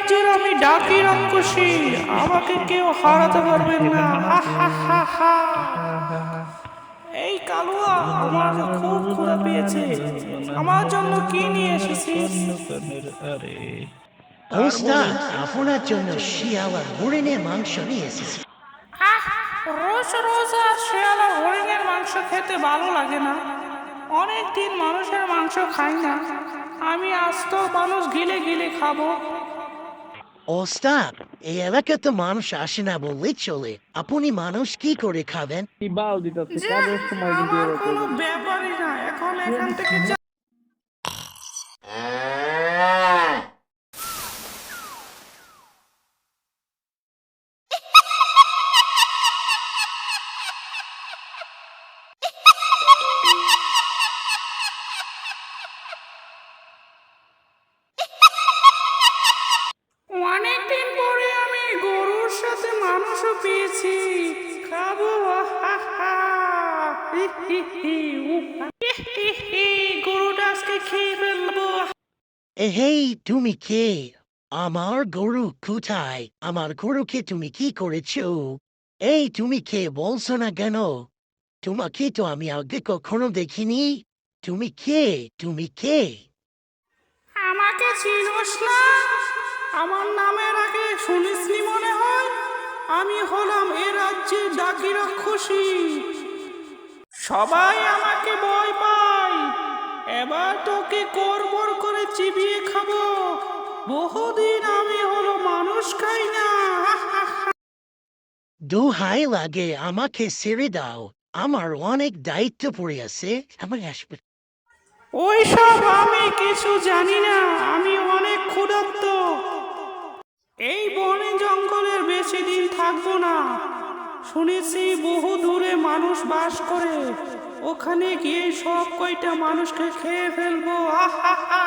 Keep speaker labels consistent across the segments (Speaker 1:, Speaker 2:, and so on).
Speaker 1: রাজ্যের আমি ডাকি রাক্ষসী, আমাকে কেউ হারাতে পারবেন না। হা হা হা হা। এই কালুয়া, আমার খুব ক্ষুধা পেয়েছে, আমার জন্য কি নিয়ে এসেছিস?
Speaker 2: আরে
Speaker 3: ওস্তাদ, আপনার জন্য শিয়াল আর হরিণের মাংস নিয়ে এসেছি।
Speaker 1: আহ, রোজ রোজ আর শেয়াল আর হরিণের মাংস খেতে ভালো লাগে না। অনেক দিন মানুষের মাংস খাই না, আমি আজ তো মানুষ গিলে গিলে খাবো।
Speaker 3: ওস্তাদ, এই এলাকায় তো মানুষ আসে না বললেই চলে, আপনি মানুষ কি করে খাবেন?
Speaker 2: কি বাল দিতেছে
Speaker 1: যে
Speaker 2: কাজের সময় কিন্তু
Speaker 1: আমার
Speaker 2: এরকম
Speaker 1: কোনো ব্যাপারই না, এখন এখান থেকে অনেকদিন পরে আমি গরুর সাথে মাংস পেয়েছি, খাবো। আহা, হি হি হি, উহ, হি হি হি, গরুটা আজকে খেয়ে ফেলবো।
Speaker 3: হেই, তুমি কে? আমার গরু কোথায়? আমার গরুকে তুমি কি করেছো? এই, তুমি কে বলছো না কেন? তোমাকে তো আমি আগে কখনো দেখিনি। তুমি কে? তুমি কে?
Speaker 1: আমাকে চিনোস না? আমার নামের আগে শুনিসনি মনে হয়। আমি হলাম এ রাজ্যের ডাকি রাক্ষসী, সবাই আমাকে ভয় পায়। এবার তোকে কোরমর করে চিবিয়ে খাবো। বহুদিন আমি হলো মানুষ খাই না।
Speaker 3: দোহাই লাগে, আমাকে ছেড়ে দাও। আমার অনেক দায়িত্ব পড়ে আছে। আমার আসবে।
Speaker 1: ওইসব আমি কিছু জানি না, আমি অনেক ক্ষুধার্ত। এই বনে জঙ্গলের বেশি দিন থাকবো না। শুনেছি বহু দূরে মানুষ বাস করে, ওখানে গিয়ে সব কয়টা মানুষকে খেয়ে ফেলবো। আহা হা,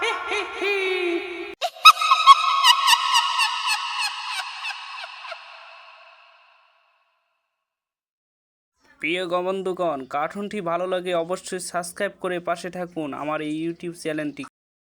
Speaker 1: হি হি হি। প্রিয় বন্ধুগণ, কার্টুনটি ভালো লাগে অবশ্যই সাবস্ক্রাইব করে পাশে থাকুন আমার এই ইউটিউব চ্যানেলটি।